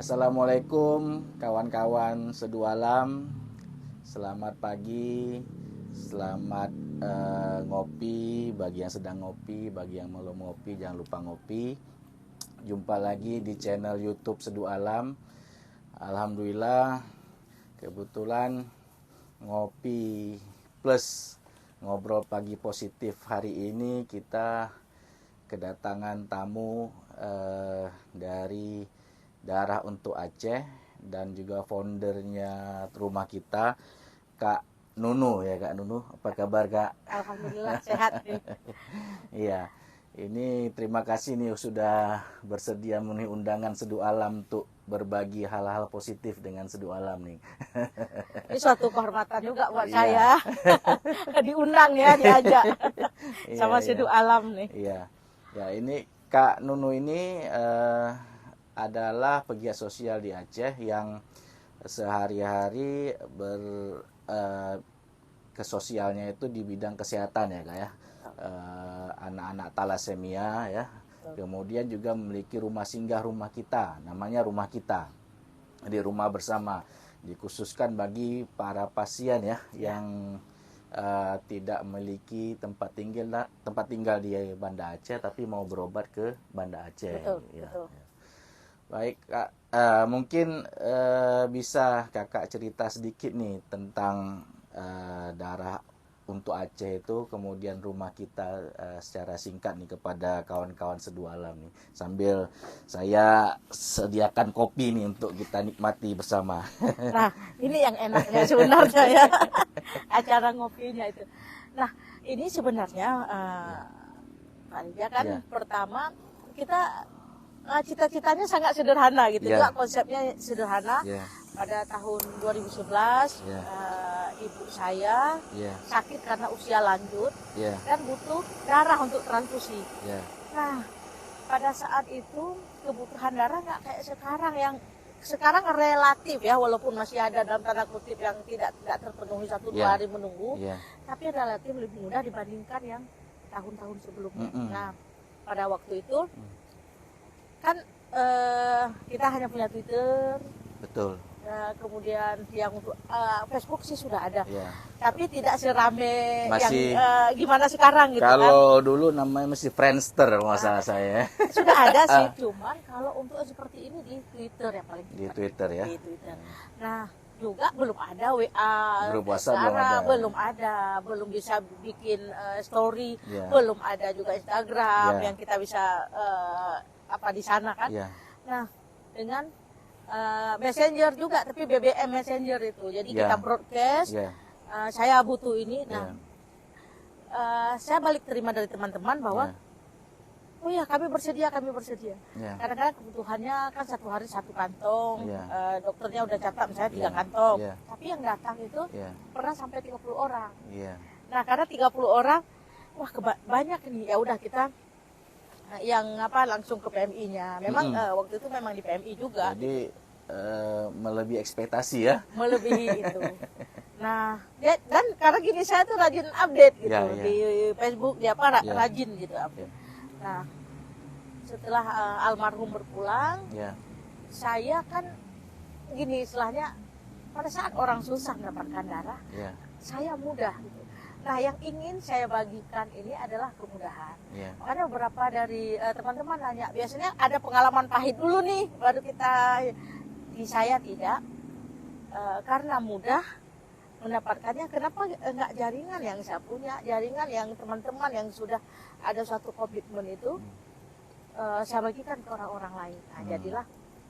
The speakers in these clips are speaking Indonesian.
Assalamualaikum kawan-kawan Seduh Alam. Selamat pagi, selamat ngopi. Bagi yang sedang ngopi, bagi yang belum ngopi, jangan lupa ngopi. Jumpa lagi di channel YouTube Seduh Alam. Alhamdulillah, kebetulan ngopi plus ngobrol pagi positif hari ini kita kedatangan tamu dari Darah Untuk Aceh dan juga foundernya rumah kita, Kak Nunu ya. Kak Nunu, apa kabar Kak? Alhamdulillah sehat nih. Iya, ini terima kasih nih sudah bersedia memenuhi undangan Seduh Alam untuk berbagi hal-hal positif dengan Seduh Alam nih. Ini suatu kehormatan juga buat Iya. saya. Diundang ya, diajak sama Iya, Seduh iya. Alam nih. Iya, ya ini Kak Nunu ini adalah pegiat sosial di Aceh yang sehari-hari kesosialnya itu di bidang kesehatan ya Kak ya. Anak-anak talasemia ya. Kemudian juga memiliki rumah singgah rumah kita, namanya Rumah Kita. Di rumah bersama dikhususkan bagi para pasien ya yang tidak memiliki tempat tinggal di Banda Aceh tapi mau berobat ke Banda Aceh. Betul, Ya. betul. Baik Kak, mungkin bisa Kakak cerita sedikit nih tentang Darah Untuk Aceh itu, kemudian Rumah Kita secara singkat nih kepada kawan-kawan Seduh Alam nih. Sambil saya sediakan kopi nih untuk kita nikmati bersama. Nah, ini yang enaknya sebenarnya ya. Acara ngopinya itu. Nah, ini sebenarnya Pak Rija kan Ya. pertama kita cita-citanya sangat sederhana gitu. Ya. Juga konsepnya sederhana. Ya, Pada tahun 2011 Ya. Ibu saya ya, sakit karena usia lanjut ya, dan butuh darah untuk transfusi. ya, Nah, pada saat itu kebutuhan darah nggak kayak sekarang, yang sekarang relatif ya, walaupun masih ada dalam tanda kutip yang tidak terpenuhi 1-2 Ya. hari menunggu, ya, tapi relatif lebih mudah dibandingkan yang tahun-tahun sebelumnya. Mm-mm. Nah, pada waktu itu kan kita hanya punya Twitter, betul. kemudian yang untuk Facebook sih sudah ada, Ya. tapi tidak serame Masih- yang gimana sekarang gitu kan. Kalau dulu namanya masih Friendster masalah saya Sudah ada sih, cuman kalau untuk seperti ini di Twitter yang paling di cepat. Twitter ya. Di Twitter. Nah, juga belum ada WA, Grup WhatsApp belum sekarang ada. belum bisa bikin story, Ya. belum ada juga Instagram Ya. yang kita bisa di sana kan. Ya. Nah, dengan Messenger juga, tapi BBM Messenger itu. Jadi Ya. kita broadcast, Ya. saya butuh ini. Nah, Ya. saya balik terima dari teman-teman bahwa Ya. oh ya, kami bersedia. Ya. Kadang-kadang kebutuhannya kan satu hari 1 kantong, Ya. dokternya udah catat misalnya 3 Ya. kantong, Ya. tapi yang datang itu Ya. pernah sampai 30 orang. Ya. Nah, karena 30 orang, wah banyak nih, ya udah kita yang langsung ke PMI-nya. Memang waktu itu memang di PMI juga. Jadi melebihi ekspektasi ya. Melebihi itu. Nah, dan karena gini, saya tuh rajin update gitu Ya, ya. di Facebook, Ya. rajin gitu update. Nah, setelah almarhum berpulang, Ya. saya kan gini istilahnya, pada saat orang susah mendapatkan darah, Ya. saya mudah gitu. Nah, yang ingin saya bagikan ini adalah kemudahan. Ya. Karena beberapa dari teman-teman nanya, biasanya ada pengalaman pahit dulu nih, baru kita. Di saya tidak, karena mudah mendapatkannya. Kenapa nggak jaringan yang saya punya, jaringan yang teman-teman yang sudah ada suatu komitmen itu, saya bagikan ke orang-orang lain. Nah, jadilah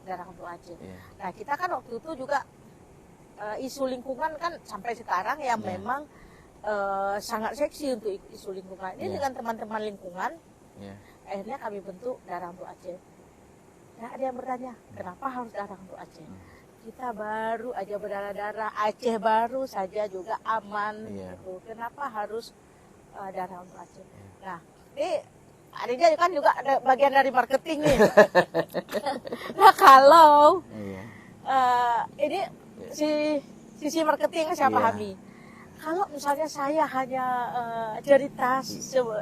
Darah Untuk Aceh. Ya. Nah, kita kan waktu itu juga isu lingkungan kan sampai sekarang ya. Memang sangat seksi untuk isu lingkungan. Ini dengan teman-teman lingkungan, Ya. akhirnya kami bentuk Darah Untuk Aceh. Nah, ada yang bertanya, kenapa harus Darah Untuk Aceh? Kita baru aja berdarah-darah, Aceh baru saja juga aman. Iya. Gitu. Kenapa harus Darah Untuk Aceh? Nah, ini Arija kan juga ada bagian dari marketing nih. Nah, kalau Iya. ini sisi marketing saya Iya. pahami. Kalau misalnya saya hanya cerita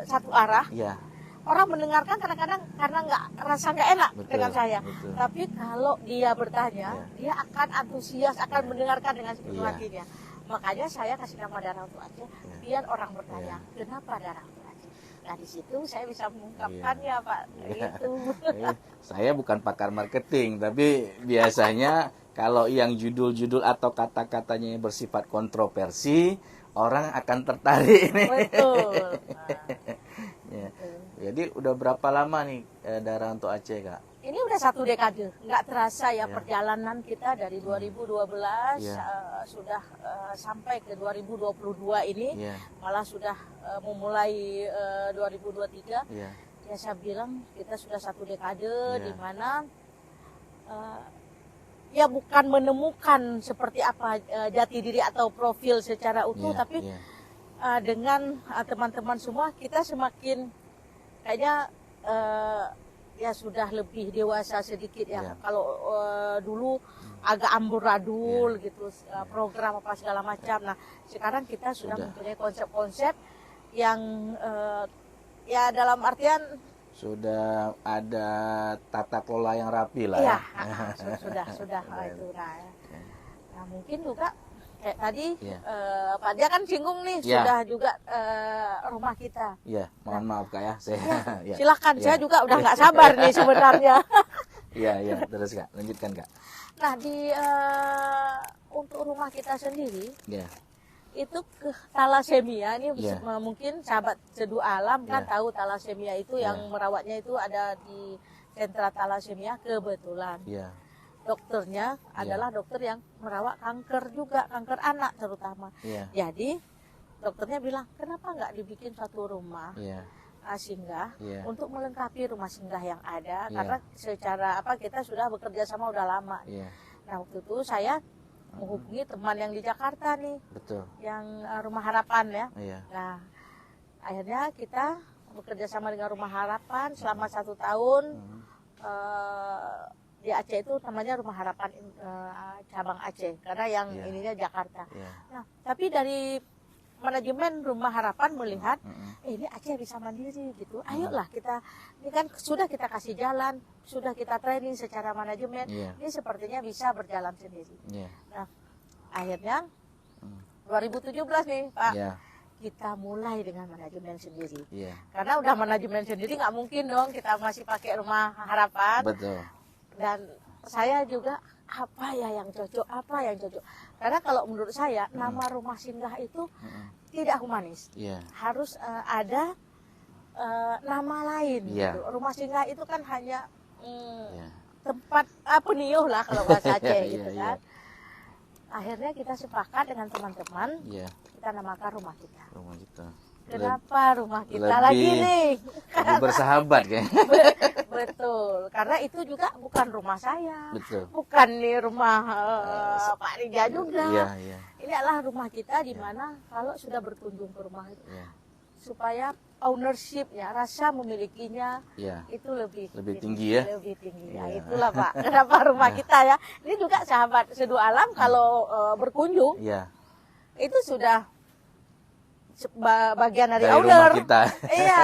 satu arah, Ya. orang mendengarkan kadang-kadang karena nggak enak Betul, dengan saya. betul. Tapi kalau dia bertanya, Iya. dia akan antusias, akan Iya. mendengarkan dengan sepenuh Iya. hatinya. Makanya saya kasih nama Darah Untuk Aceh, Iya. biar orang bertanya, Iya. kenapa Darah Untuk Aceh? Nah di situ saya bisa mengungkapkannya, Pak. Iya. Gitu. Saya bukan pakar marketing, tapi biasanya kalau yang judul-judul atau kata-katanya yang bersifat kontroversi, orang akan tertarik ini. Betul. Ya. Jadi udah berapa lama nih Darah Untuk Aceh, Kak? Ini udah 1 dekade, nggak terasa ya Ya. perjalanan kita dari 2012 Ya. Sudah sampai ke 2022 ini, Iya, malah sudah memulai 2023. iya, Ya saya bilang kita sudah 1 dekade Ya. di mana ya bukan menemukan seperti apa jati diri atau profil secara utuh, iya, tapi iya. dengan teman-teman semua kita semakin kayaknya ya sudah lebih dewasa sedikit ya. Iya. Kalau dulu agak amburadul gitu program apa segala macam. Nah sekarang kita sudah mempunyai konsep-konsep yang ya dalam artian Sudah ada tata kelola yang rapi lah iya ya. sudah itu. Nah mungkin juga kayak tadi Iya. Pak Dia kan singgung nih Iya. sudah juga rumah kita. Iya, mohon maaf Kak ya. Saya ya. Silakan, Iya. saya juga udah nggak sabar nih sebenarnya. Iya, iya, terus Kak, lanjutkan Kak. Nah di untuk rumah kita sendiri Iya. itu ke talasemia ini Iya. mungkin sahabat Seduh Alam kan Iya. tahu talasemia itu yang Iya. merawatnya itu ada di sentra talasemia kebetulan. Iya. Dokternya adalah dokter yang merawat kanker juga, kanker anak terutama. Iya. Jadi dokternya bilang kenapa nggak dibikin satu rumah Iya. singgah Iya. untuk melengkapi rumah singgah yang ada, Iya. karena secara apa kita sudah bekerja sama udah lama. Iya. Nah waktu itu saya menghubungi teman yang di Jakarta nih, Betul. yang Rumah Harapan ya. Iya. Nah akhirnya kita bekerja sama dengan Rumah Harapan selama 1 tahun. Hmm. Di Aceh itu namanya Rumah Harapan cabang Aceh, karena yang Iya. ininya Jakarta. Iya. Nah tapi dari manajemen Rumah Harapan melihat Mm-mm. ini Aceh bisa mandiri gitu. Ayolah kita, ini kan sudah kita kasih jalan, sudah kita training secara manajemen, Iya. ini sepertinya bisa berjalan sendiri. Iya. Nah, akhirnya Hmm. 2017 nih Pak, Iya. kita mulai dengan manajemen sendiri. Iya. Karena udah manajemen sendiri nggak mungkin dong kita masih pakai Rumah Harapan. Betul. Dan saya juga apa ya yang cocok, apa yang cocok. Karena kalau menurut saya nama rumah singgah itu Mm-mm. tidak humanis. Iya. Harus ada nama lain. Iya. Gitu. Rumah singgah itu kan hanya Iya. tempat peniuh lah kalau bahasa Aceh Iya, gitu iya. kan. Akhirnya kita sepakat dengan teman-teman, Iya. kita namakan rumah kita. Rumah kita. Kenapa rumah kita lebih- lagi nih? Lebih bersahabat kan? Betul, karena itu juga bukan rumah saya. Betul. Bukan nih rumah Pak Rija juga. Iya, iya. Ini adalah rumah kita di mana kalau sudah berkunjung ke rumah itu, Iya. supaya ownership-nya, rasa memilikinya Iya. itu lebih tinggi ya? Lebih tinggi. Ya, Iya. itulah Pak. Kenapa rumah kita ya? Ini juga sahabat Seduh Alam kalau berkunjung Iya. itu sudah bagian dari Dari owner. rumah kita. Iya,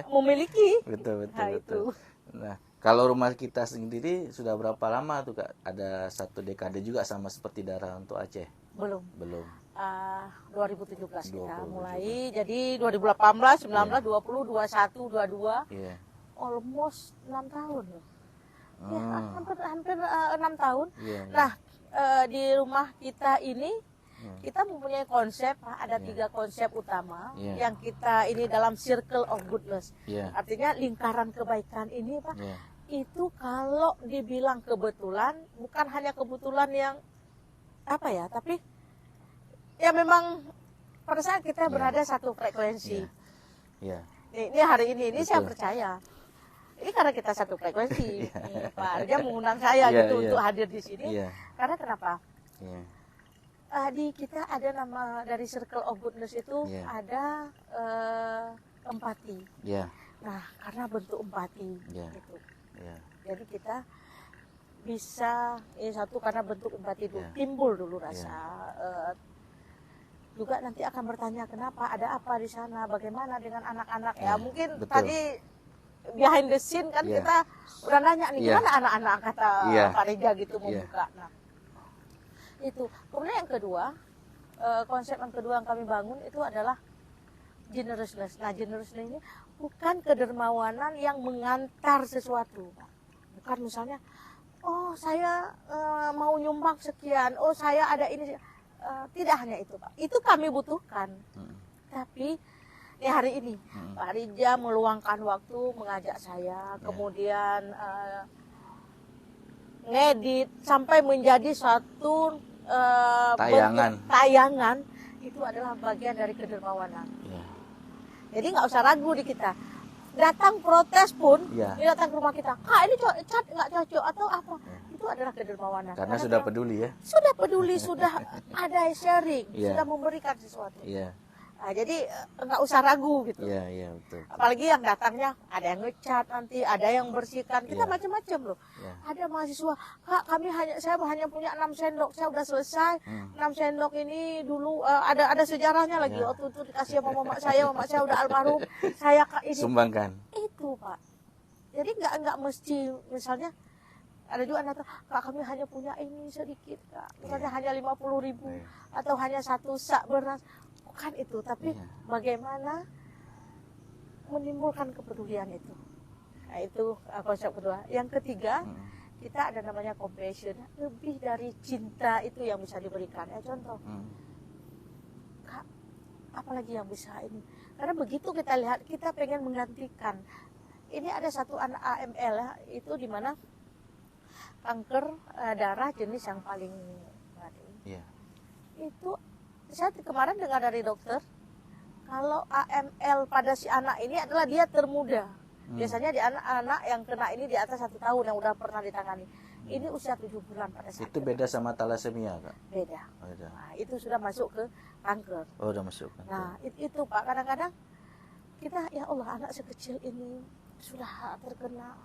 memiliki. Betul, betul, Nah, betul. itu. Nah, kalau rumah kita sendiri sudah berapa lama tuh Kak? Ada 1 dekade juga sama seperti Darah Untuk Aceh? Belum. Belum. 2017 kita 2017. mulai. Jadi 2018, 19, 20, 21, 22, Iya. almost 6 tahun loh. Ya, Hmm. hampir 6 tahun. Iya. Iya. Nah, di rumah kita ini kita mempunyai konsep, ada Iya. 3 konsep utama Iya. yang kita ini dalam circle of goodness. Iya. Artinya lingkaran kebaikan ini Pak, Iya. itu kalau dibilang kebetulan, bukan hanya kebetulan yang apa ya, tapi ya memang pada saat kita Iya. berada satu frekuensi. Iya. Ini hari ini saya Betul. percaya. Ini karena kita satu frekuensi. Iya. Nih, Pak Arja mengundang saya Iya, gitu iya. untuk hadir di sini. Iya. Karena kenapa? Iya. Di kita ada nama dari Circle of Goodness itu Iya. ada empati. Iya. Nah, karena bentuk empati. Iya. Gitu. Iya. Jadi kita bisa satu karena bentuk empati dulu, Iya. timbul dulu rasa. Juga nanti akan bertanya kenapa, ada apa di sana, bagaimana dengan anak-anak ya. Iya, Mungkin betul. tadi behind the scene kan Iya. kita udah nanya nih Iya. gimana anak-anak kata Iya. Pak Reja gitu mau Iya. buka. Nah, itu. Kemudian yang kedua, konsep yang kedua yang kami bangun itu adalah generousness. Nah, generousness ini bukan kedermawanan yang mengantar sesuatu. Bukan misalnya, oh saya mau nyumbang sekian, oh saya ada ini. Tidak hanya itu, Pak. Itu kami butuhkan. Tapi di hari ini Pak Rija meluangkan waktu mengajak saya, kemudian ngedit sampai menjadi suatu Tayangan. bentuk tayangan, itu adalah bagian dari kedermawanan. Ya. Jadi nggak usah ragu di kita. Datang protes pun, Ya. dia datang ke rumah kita, Kak ini cat nggak cocok atau apa? Itu adalah kedermawanan. Karena sudah peduli ya. Sudah peduli, sudah ada sharing, Iya. sudah memberikan sesuatu. Iya. Nah, jadi nggak usah ragu gitu. Iya, iya betul. Apalagi yang datangnya ada yang ngecat nanti, ada yang bersihkan, kita Iya. macam-macam loh. Iya. Ada mahasiswa, Kak saya hanya punya 6 sendok, saya udah selesai. 6 sendok ini dulu ada sejarahnya lagi. Iya. Waktu itu dikasih sama mama saya udah almarhum. Saya ini Sumbangkan. itu Pak. Jadi nggak mesti misalnya ada juga anak Kak kami hanya punya ini sedikit Kak, misalnya hanya 50.000 atau hanya 1 sak beras. Bukan itu, tapi bagaimana menimbulkan kepedulian itu. Nah, itu konsep kedua. Yang ketiga, kita ada namanya compassion. Lebih dari cinta itu yang bisa diberikan. Ya contoh, Kak, apalagi yang bisa ini? Karena begitu kita lihat, kita pengen menggantikan. Ini ada satu anak AML ya, itu di mana kanker darah jenis yang paling berat ini. Iya. Itu saya kemarin dengar dari dokter, kalau AML pada si anak ini adalah dia termuda. Biasanya di anak-anak yang kena ini di atas 1 tahun yang udah pernah ditangani. Ini usia 7 bulan pada saat Itu beda sama thalassemia, Kak? beda. Beda. Nah, itu sudah masuk ke kanker. Oh, udah masuk. Nah, itu Pak, kadang-kadang kita, ya Allah, anak sekecil ini sudah terkena.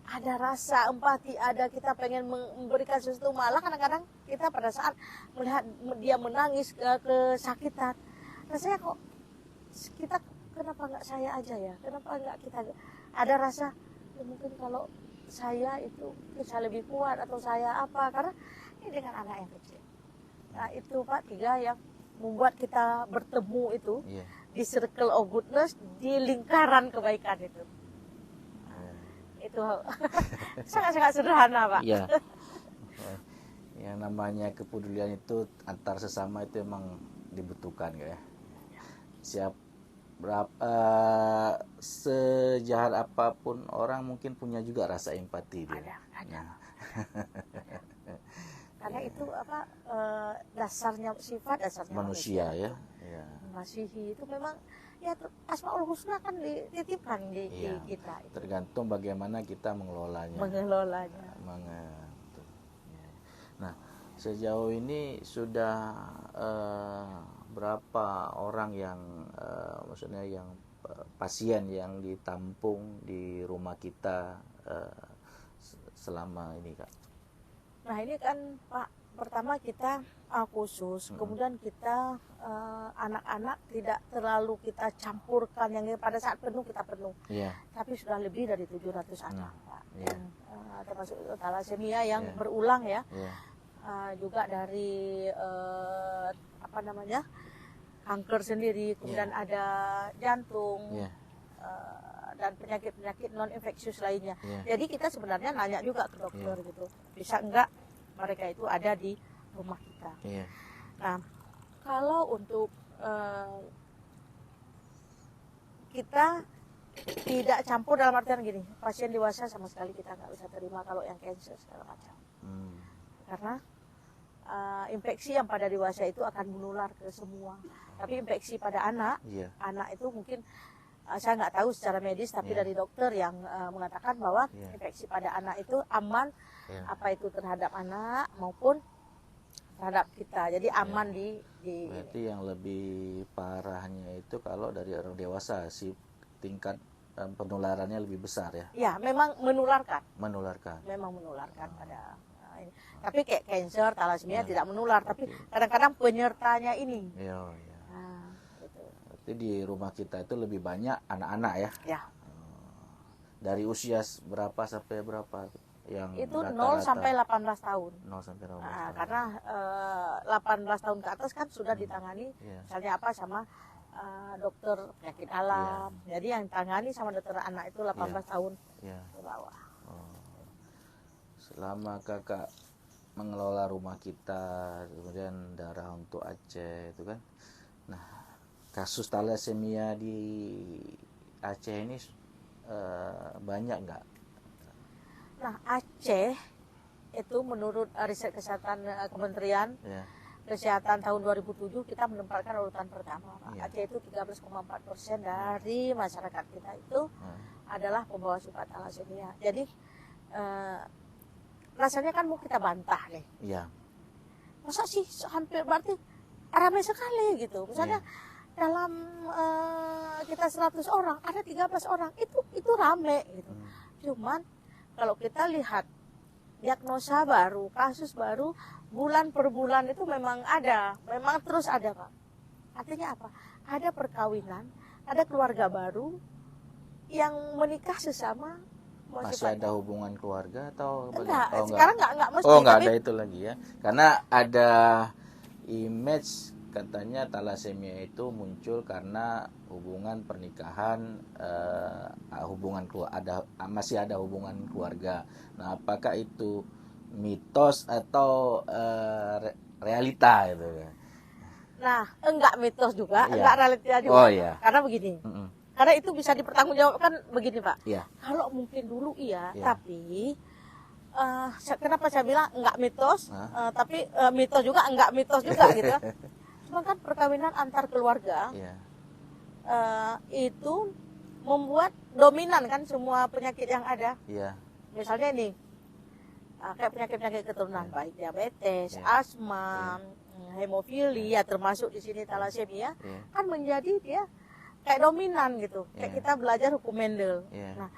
Ada rasa empati, ada kita pengen memberikan sesuatu, malah kadang-kadang kita pada saat melihat dia menangis kesakitan, rasanya kok kita kenapa nggak saya aja ya, kenapa nggak kita, ada rasa ya mungkin kalau saya itu bisa lebih kuat atau saya apa, karena ini dengan anak yang kecil. Nah itu Pak, 3 yang membuat kita bertemu itu di circle of goodness, di lingkaran kebaikan itu. Itu sangat-sangat sederhana Pak. Iya. Yang namanya kepedulian itu antar sesama itu emang dibutuhkan ya. Sejahat apapun orang mungkin punya juga rasa empati dia. Ada. Karena itu dasarnya sifat, dasarnya manusia ya. Mengasihi itu memang ya Asmaul Husna kan dititipkan di kita. Tergantung bagaimana kita mengelolanya. Nah, sejauh ini sudah berapa orang yang maksudnya yang pasien yang ditampung di rumah kita selama ini, Kak? Nah, ini kan Pak, pertama kita khusus, kemudian kita anak-anak tidak terlalu kita campurkan, yang pada saat penuh kita penuh. Tapi sudah lebih dari 700 anak Pak. Termasuk thalassemia yang berulang ya. Juga dari kanker sendiri, kemudian ada jantung dan penyakit-penyakit non infeksius lainnya. Jadi kita sebenarnya nanya juga ke dokter gitu, bisa enggak mereka itu ada di rumah kita. Nah, kalau untuk kita tidak campur dalam artian gini, pasien dewasa sama sekali kita nggak bisa terima kalau yang cancer segala macam. Karena infeksi yang pada dewasa itu akan menular ke semua. Tapi infeksi pada anak, anak itu mungkin saya nggak tahu secara medis, tapi dari dokter yang mengatakan bahwa infeksi pada anak itu aman, apa itu terhadap anak maupun terhadap kita. Jadi aman di berarti yang lebih parahnya itu kalau dari orang dewasa tingkat penularannya lebih besar ya. Ya, memang menularkan. Memang menularkan pada ini. Tapi kayak cancer, thalassemia tidak menular, tapi kadang-kadang penyertanya ini. Berarti di rumah kita itu lebih banyak anak-anak ya. Dari usia berapa sampai berapa yang Itu 0 rata-rata? sampai 18 tahun. 0 sampai 18 Nah, tahun. karena 18 tahun ke atas kan sudah ditangani Iya. misalnya apa sama dokter penyakit alam. Jadi yang tangani sama dokter anak itu 18 tahun Iya. ke bawah. Oh. Selama kakak mengelola rumah kita, kemudian darah untuk Aceh itu kan, nah kasus thalassemia di Aceh ini banyak nggak? Nah, Aceh itu menurut riset kesehatan Kementerian Ya. Kesehatan tahun 2007 kita menempatkan urutan pertama. Iya. Aceh itu 13,4% dari masyarakat kita itu adalah pembawa sifat thalassemia. Jadi rasanya kan mau kita bantah nih. Iya. Masa sih hampir berarti ramai sekali gitu. Misalnya dalam kita 100 orang ada 13 orang itu rame gitu. Cuman kalau kita lihat diagnosa baru, kasus baru, bulan per bulan itu memang ada, memang terus ada, Pak. Artinya apa? Ada perkawinan, ada keluarga baru yang menikah sesama. Masih ada hubungan keluarga atau enggak? Oh, sekarang enggak mesti. Oh, nggak tapi ada itu lagi ya. Karena ada image katanya thalassemia itu muncul karena hubungan pernikahan, masih ada hubungan keluarga. Nah, apakah itu mitos atau realita itu? Nah, enggak mitos juga, Iya. enggak realita juga. Oh, iya. Karena begini. Karena itu bisa dipertanggungjawabkan begini, Pak. Iya. Kalau mungkin dulu iya, Iya. tapi kenapa saya bilang enggak mitos, tapi mitos juga enggak mitos juga gitu. Cuma kan perkawinan antar keluarga Iya. itu membuat dominan kan semua penyakit yang ada. Iya. Misalnya nih, kayak penyakit-penyakit keturunan, baik diabetes, asma, hemofilia, termasuk di sini thalassemia, kan menjadi dia kayak dominan gitu. Kayak kita belajar hukum Mendel. Nah,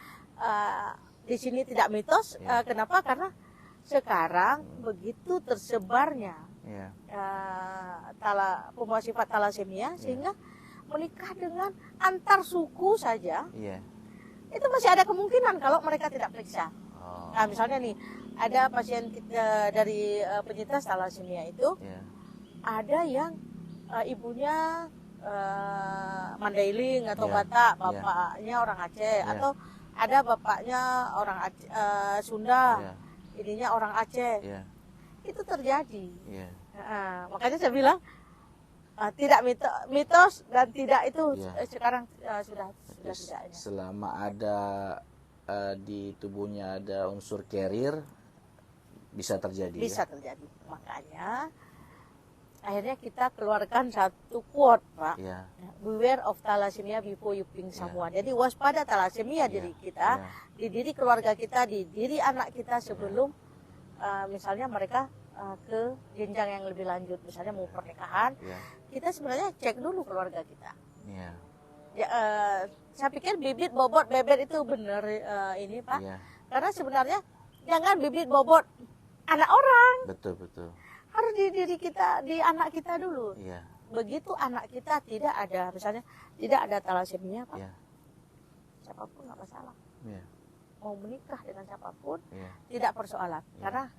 di sini tidak mitos. Kenapa? Karena sekarang begitu tersebarnya pembawa sifat thalassemia sehingga menikah dengan antar suku saja. Itu masih ada kemungkinan kalau mereka tidak periksa. Nah, misalnya nih, ada pasien kita dari penyintas thalassemia itu, ada yang ibunya Mandailing atau Batak, bapaknya orang Aceh, atau ada bapaknya orang Sunda, ininya orang Aceh. Itu terjadi. Makanya saya bilang tidak mitos dan tidak itu sekarang sudah tidak. Selama ada di tubuhnya ada unsur carrier bisa terjadi. Bisa terjadi. Makanya akhirnya kita keluarkan satu quote, Pak. Beware of thalassemia before you ping someone. Jadi waspada thalassemia diri kita, di diri keluarga kita, di diri anak kita sebelum misalnya mereka ke jenjang yang lebih lanjut, misalnya mau pernikahan, kita sebenarnya cek dulu keluarga kita. Saya pikir bibit bobot bebet itu benar ini, Pak. Karena sebenarnya jangan bibit bobot anak orang. Betul. Harus di diri kita, di anak kita dulu. Begitu anak kita tidak ada, misalnya tidak ada thalassemia, Pak, siapapun nggak masalah. Mau menikah dengan siapapun tidak persoalan. Karena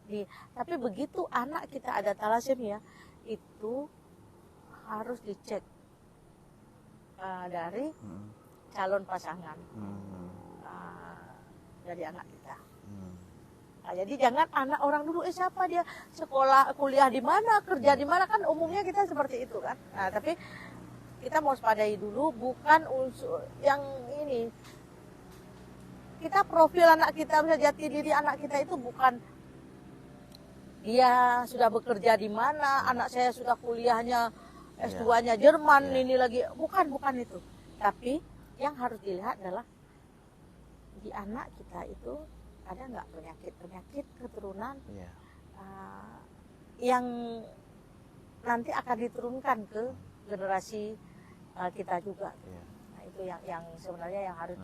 tapi begitu anak kita ada thalassemia, itu harus dicek dari calon pasangan dari anak kita. Nah, jadi jangan anak orang dulu, siapa dia, sekolah, kuliah di mana, kerja di mana, kan umumnya kita seperti itu kan. Nah, tapi kita mau waspadai dulu, bukan unsur yang ini. Kita profil anak kita, jati diri anak kita itu bukan dia sudah bekerja di mana, anak saya sudah kuliahnya S2-nya Jerman, ini lagi, bukan itu. Tapi yang harus dilihat adalah di anak kita itu ada nggak penyakit keturunan yang nanti akan diturunkan ke generasi kita juga. Nah, itu yang sebenarnya yang harus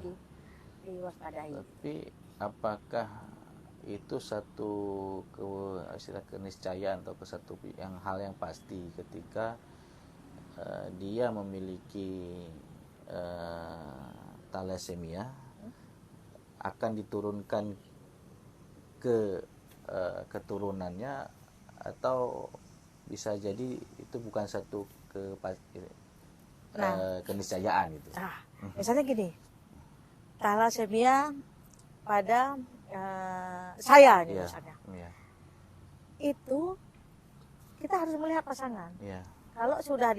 diwaspadai. Tapi apakah itu satu keniscayaan atau satu hal yang pasti ketika dia memiliki thalassemia, akan diturunkan ke keturunannya, atau bisa jadi itu bukan satu keniscayaan gitu. Nah, misalnya gini, thalassemia pada saya nih misalnya, itu kita harus melihat pasangan. Kalau sudah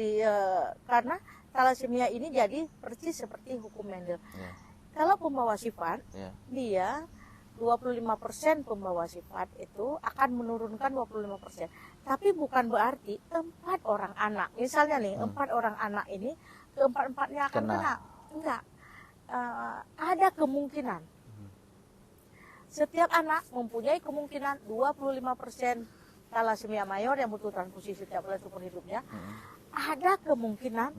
karena thalassemia ini jadi persis seperti hukum Mendel. Kalau pembawa sifat, dia 25% pembawa sifat itu akan menurunkan 25%. Tapi bukan berarti 4 orang anak. Misalnya nih, 4 orang anak ini keempat-empatnya akan kena. Enggak. Ada kemungkinan. Setiap anak mempunyai kemungkinan 25% thalassemia mayor yang butuh transfusi setiap bulan seumur hidupnya. Ada kemungkinan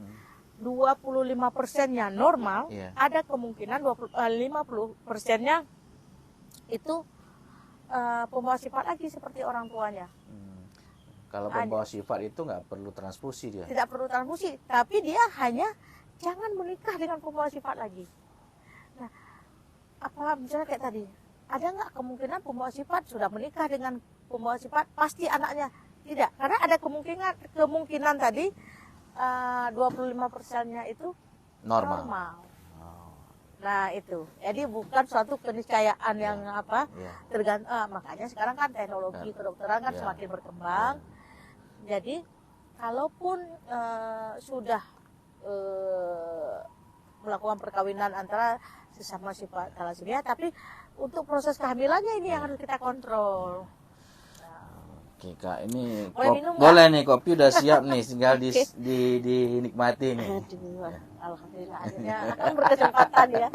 25%-nya normal, ada kemungkinan 50%-nya itu pembawa sifat lagi seperti orang tuanya. Kalau pembawa sifat itu nggak perlu transfusi dia? Tidak perlu transfusi, tapi dia hanya jangan menikah dengan pembawa sifat lagi. Nah, apa misalnya kayak tadi, ada nggak kemungkinan pembawa sifat sudah menikah dengan pembawa sifat pasti anaknya? Tidak, karena ada kemungkinan tadi 25%-nya itu normal. Nah itu, jadi bukan suatu keniscayaan yang tergantung. Makanya sekarang kan teknologi kedokteran kan semakin berkembang. Jadi kalaupun sudah melakukan perkawinan antara sesama sifat thalassemia, tapi untuk proses kehamilannya ini yang harus kita kontrol. Oke Kak, ini boleh nih, kopi udah siap nih, tinggal dinikmati nih. Aduh, alhamdulillah akhirnya akan berkesempatan ya.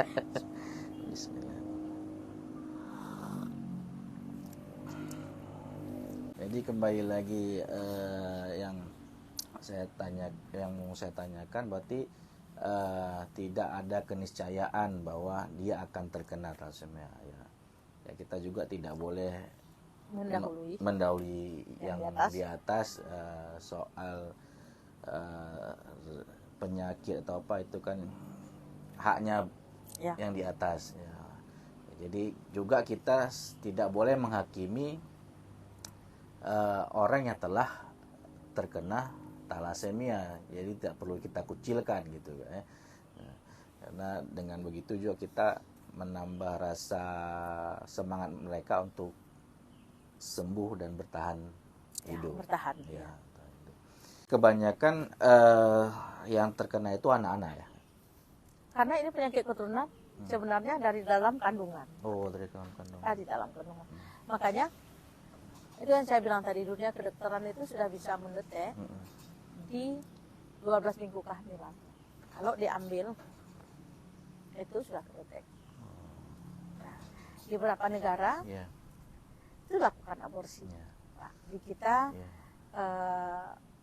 Bismillah. Jadi kembali lagi yang mau saya tanyakan, berarti tidak ada keniscayaan bahwa dia akan terkena thalassemia. Ya kita juga tidak boleh mendahului yang di atas soal penyakit atau apa, itu kan haknya yang di atas. Jadi juga kita tidak boleh menghakimi orang yang telah terkena thalassemia. Jadi tidak perlu kita kucilkan gitu ya. Karena dengan begitu juga kita menambah rasa semangat mereka untuk sembuh dan bertahan hidup. Bertahan. Kebanyakan yang terkena itu anak-anak ya. Karena ini penyakit keturunan sebenarnya dari dalam kandungan. Oh, dari dalam kandungan. Di dalam kandungan. Makanya itu yang saya bilang tadi, dunia kedokteran itu sudah bisa mendetek di 12 minggu kehamilan. Kalau diambil itu sudah terdetek. Nah, di beberapa negara itu lakukan aborsi. Nah, di kita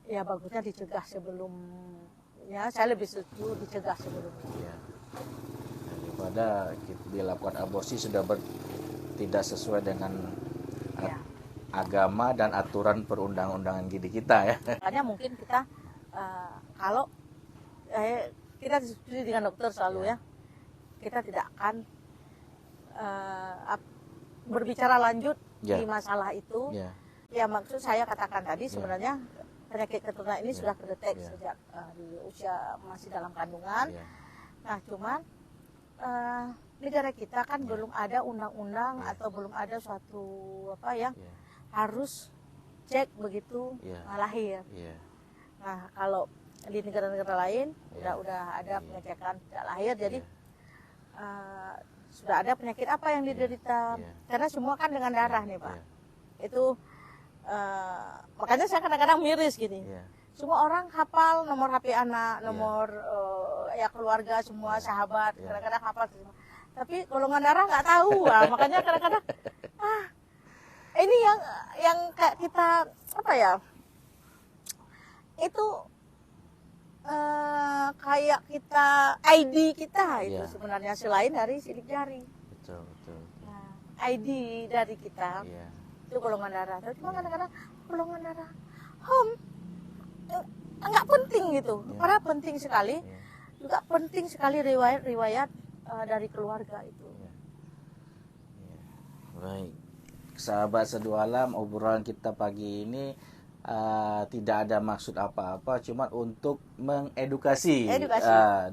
ya bagusnya dicegah sebelumnya. Saya lebih setuju dicegah sebelumnya. Daripada dilakukan aborsi sudah tidak sesuai dengan agama dan aturan perundang-undangan di kita ya. Makanya mungkin kita kalau kita diskusi dengan dokter selalu kita tidak akan berbicara lanjut di masalah itu. Ya maksud saya katakan tadi sebenarnya penyakit keturunan ini sudah terdetek sejak di usia masih dalam kandungan. Nah cuman negara kita kan belum ada undang-undang atau belum ada suatu yang harus cek begitu lahir. Nah kalau di negara-negara lain udah ada pengecekan sejak lahir, jadi sudah ada penyakit apa yang diderita, karena semua kan dengan darah nih Pak. Itu makanya saya kadang-kadang miris gini. Semua orang hafal nomor HP anak, nomor keluarga semua, sahabat, kadang-kadang hafal semua. Tapi golongan darah nggak tahu. Makanya kadang-kadang ini yang kayak kita itu kayak kita ID kita itu sebenarnya selain dari sidik jari. Betul. Nah, ID dari kita itu golongan darah. Tapi cuma kadang-kadang golongan darah nggak penting gitu. Karena penting sekali. Juga penting sekali riwayat dari keluarga itu. sahabat Sedualam, obrolan kita pagi ini tidak ada maksud apa-apa, cuma untuk mengedukasi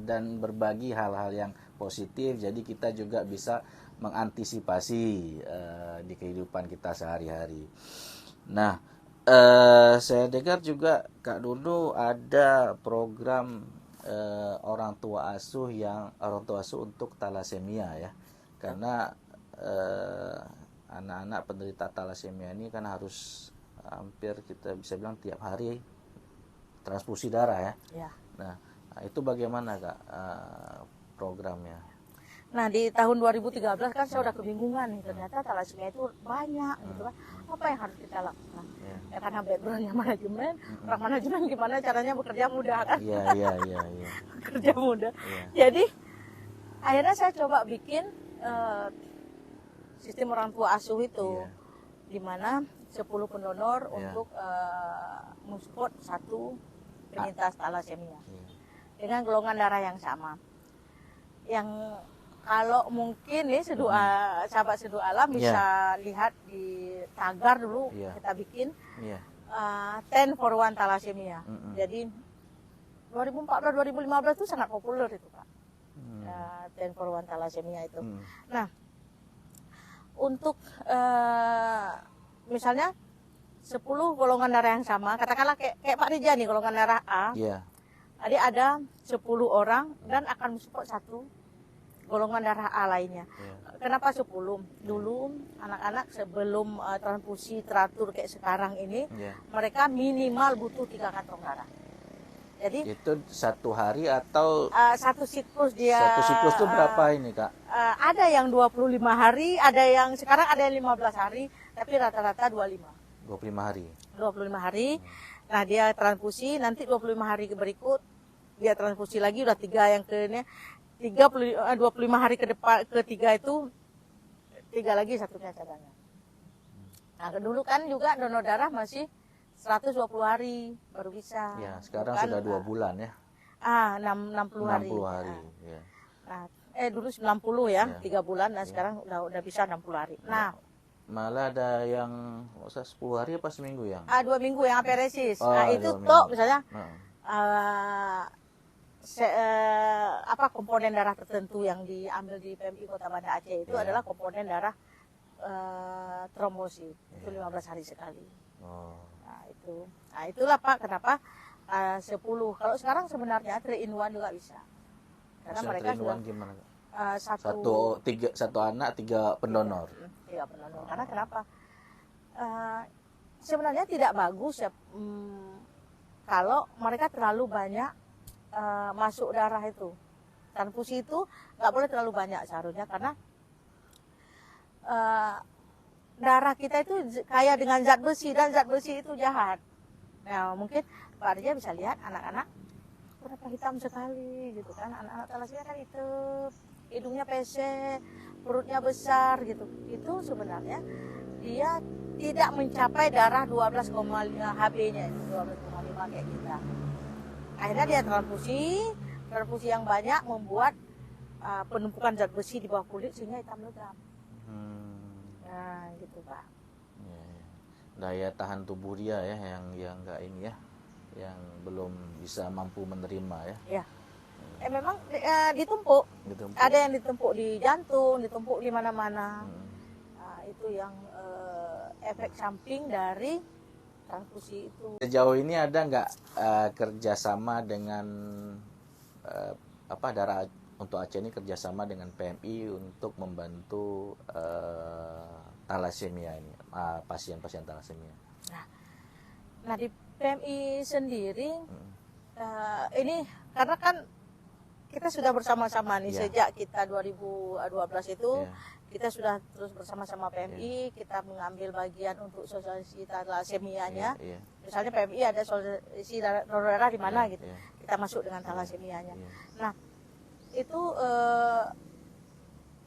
dan berbagi hal-hal yang positif. Jadi kita juga bisa mengantisipasi di kehidupan kita sehari-hari. Nah, saya dengar juga Kak Nunu ada program orang tua asuh untuk talasemia ya, karena anak-anak penderita talasemia ini kan harus hampir kita bisa bilang tiap hari transfusi darah ya. Nah, itu bagaimana Kak programnya? Nah, di tahun 2013 kan saya udah kebingungan nih, ternyata talasemia itu banyak gitu kan. Apa yang harus kita lakukan? Ya karena backgroundnya manajemen, orang manajemen gimana caranya bekerja mudah kan? Iya. Bekerja mudah. Jadi akhirnya saya coba bikin sistem orang tua asuh itu, di mana 10 pendonor untuk mensupport satu penyintas talasemia dengan golongan darah yang sama. Yang kalau mungkin nih sahabat Sedualam bisa lihat di tagar dulu kita bikin 10 for 1 talasemia. Jadi 2014-2015 itu sangat populer itu Pak. 10 for 1 talasemia itu. Nah, untuk misalnya 10 golongan darah yang sama, katakanlah kayak Pak Rija nih golongan darah A. Jadi ada 10 orang dan akan mensupport satu golongan darah A lainnya. Kenapa 10? Dulu anak-anak sebelum transfusi teratur kayak sekarang ini, mereka minimal butuh 3 kantong darah. Jadi itu satu hari atau satu siklus dia. Satu siklus itu berapa ini Kak? Ada yang 25 hari, ada yang sekarang ada yang 15 hari, tapi rata-rata 25 hari. 25 hari. Nah, dia transfusi, nanti 25 hari berikut dia transfusi lagi, udah 3 yang ke 25 hari ke depan, ketiga itu 3 lagi satunya cadangan. Nah, dulu kan juga donor darah masih 120 hari baru bisa. Ya, sekarang sudah 2 bulan ya. 60 hari. 60 hari. Ya. Nah, dulu 90 ya, 3 bulan, nah sekarang udah bisa 60 hari. Nah, malah ada yang 10 hari apa seminggu yang? 2 minggu yang aperesis. Nah, itu toh misalnya komponen darah tertentu yang diambil di PMI Kota Banda Aceh itu adalah komponen darah trombosit. Itu 15 hari sekali. Nah, itulah Pak kenapa 10. Kalau sekarang sebenarnya 3 in 1 juga bisa. Karena mereka sudah gimana? satu anak 3 pendonor. 3 pendonor. Karena kenapa? Sebenarnya tidak bagus ya kalau mereka terlalu banyak masuk darah itu. Transfusi itu nggak boleh terlalu banyak seharusnya, karena darah kita itu kaya dengan zat besi, dan zat besi itu jahat. Nah, mungkin Pak Arja bisa lihat anak-anak kenapa hitam sekali gitu kan. Anak-anak talasemia kan itu hidungnya pesek, perutnya besar gitu. Itu sebenarnya dia tidak mencapai darah 12,5 Hb-nya, 12,5 kayak kita. Akhirnya dia transfusi yang banyak membuat penumpukan zat besi di bawah kulit sehingga hitam legam. Nah, gitu Pak. Daya tahan tubuh dia ya yang enggak ini ya, yang belum bisa mampu menerima ya. Memang ditumpuk. Ada yang ditumpuk di jantung, ditumpuk di mana-mana. Itu yang efek samping dari transfusi itu. Sejauh ini ada nggak kerjasama dengan darah untuk Aceh ini kerjasama dengan PMI untuk membantu talasemia ini, pasien-pasien talasemia? Nah, di PMI sendiri ini karena kan kita sudah bersama-sama nih sejak kita 2012 itu. Kita sudah terus bersama-sama PMI, kita mengambil bagian untuk sosialisasi talasemianya. Misalnya PMI ada sosialisasi darah di mana gitu. Kita masuk dengan talasemianya. Nah, itu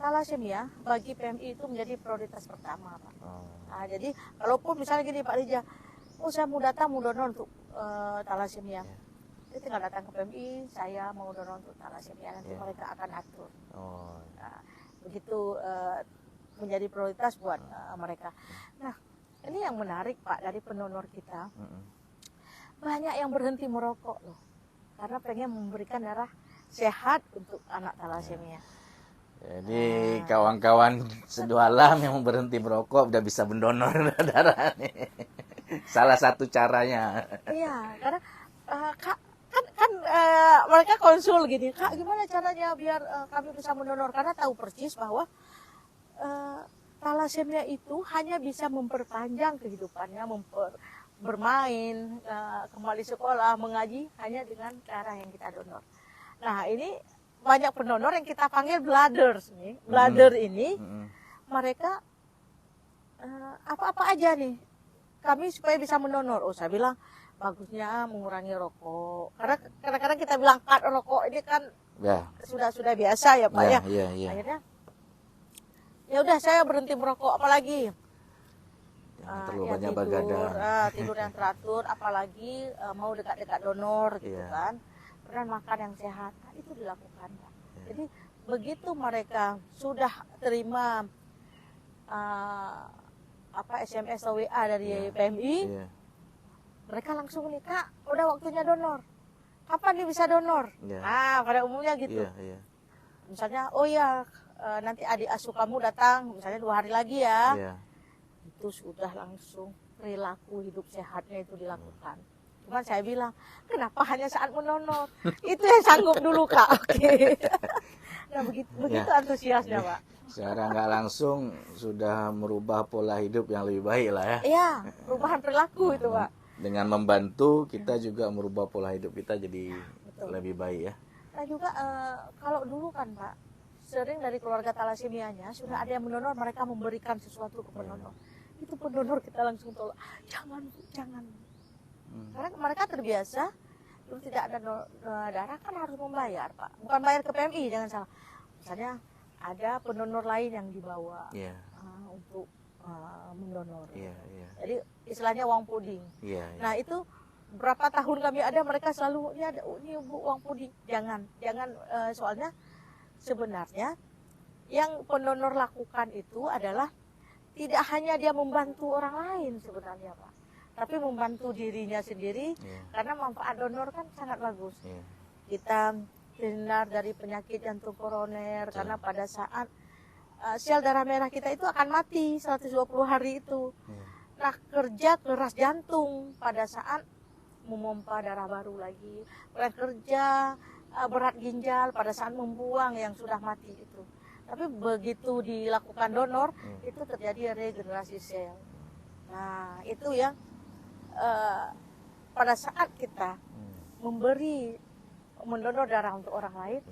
talasemia bagi PMI itu menjadi prioritas pertama, Pak. Nah, jadi kalaupun misalnya gini Pak Rija, saya mau datang mau donor untuk talasemia. Dia tinggal datang ke PMI, saya mau donor untuk talasemia, nanti mereka akan atur. Nah, begitu menjadi prioritas buat mereka. Nah, ini yang menarik Pak dari pendonor kita. Banyak yang berhenti merokok loh, karena pengen memberikan darah sehat untuk anak thalassemia. Jadi kawan-kawan Sedualam yang berhenti merokok udah bisa mendonor darah nih. Salah satu caranya. Iya, karena Kak kan mereka konsul gini, Kak gimana caranya biar kami bisa mendonor, karena tahu persis bahwa thalassemia itu hanya bisa memperpanjang kehidupannya, bermain, kembali sekolah, mengaji hanya dengan darah yang kita donor. Nah ini banyak pendonor yang kita panggil blooders nih, bladder ini mereka apa-apa aja nih kami supaya bisa mendonor. Oh saya bilang bagusnya mengurangi rokok, karena kadang-kadang kita bilang cut rokok ini kan sudah biasa ya Pak ya. Akhirnya ya udah saya berhenti merokok, apalagi terlalu banyak begadang, tidur yang teratur, apalagi mau dekat-dekat donor gitu kan, dan makan yang sehat. Nah, itu dilakukan Pak. Jadi begitu mereka sudah terima SMS atau WA dari PMI, mereka langsung nih, Kak udah waktunya donor, kapan nih bisa donor? Nah pada umumnya gitu. Misalnya oh ya nanti adik asuh kamu datang misalnya 2 hari lagi ya. Itu sudah langsung perilaku hidup sehatnya itu dilakukan. Cuman saya bilang, kenapa hanya saat mendonor? Itu yang sanggup dulu Kak. Oke. Nah begitu antusiasnya Pak. Secara nggak langsung sudah merubah pola hidup yang lebih baik lah ya. Iya, perubahan perilaku itu Pak. Dengan membantu kita juga merubah pola hidup kita jadi lebih baik ya. Nah juga kalau dulu kan Pak, sering dari keluarga thalasemianya sudah ada yang mendonor, mereka memberikan sesuatu ke pendonor. Itu pendonor kita langsung tolak, jangan. Karena mereka terbiasa, kalau tidak ada darah kan harus membayar Pak. Bukan bayar ke PMI, jangan salah. Misalnya ada pendonor lain yang dibawa untuk mendonor. Jadi istilahnya uang puding. Nah itu berapa tahun kami ada, mereka selalu ini Bu uang puding. Jangan soalnya sebenarnya yang pendonor lakukan itu adalah tidak hanya dia membantu orang lain sebenarnya Pak, tapi membantu dirinya sendiri, karena manfaat donor kan sangat bagus. Kita terhindar dari penyakit jantung koroner, karena pada saat sel darah merah kita itu akan mati 120 hari itu. Nah kerja keras jantung pada saat memompa darah baru lagi, kerja berat ginjal pada saat membuang yang sudah mati itu. Tapi begitu dilakukan donor, itu terjadi regenerasi sel. Nah itu yang pada saat kita mendonor darah untuk orang lain,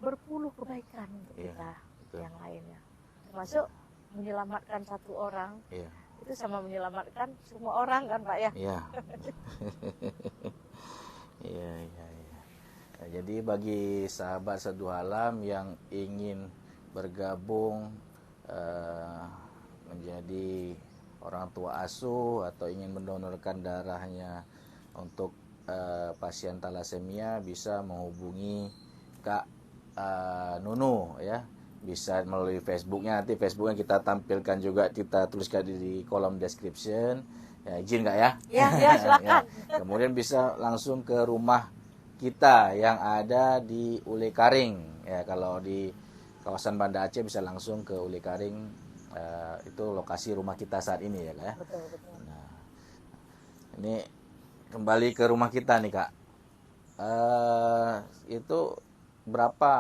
berpuluh kebaikan untuk kita yang lainnya. Termasuk menyelamatkan satu orang, itu sama menyelamatkan semua orang kan Pak ya. Nah, jadi bagi sahabat Sedualam yang ingin bergabung menjadi orang tua asuh atau ingin mendonorkan darahnya untuk pasien thalassemia, bisa menghubungi Kak Nunu ya. Bisa melalui Facebooknya, nanti Facebooknya kita tampilkan juga, kita tuliskan di kolom description. Ya, izin Kak ya? Ya silakan. Kemudian bisa langsung ke rumah kita yang ada di Ule Karing ya. Kalau di kawasan Banda Aceh bisa langsung ke Ule Karing, itu lokasi rumah kita saat ini ya Kak ya. Betul. Nah, ini kembali ke rumah kita nih Kak, itu berapa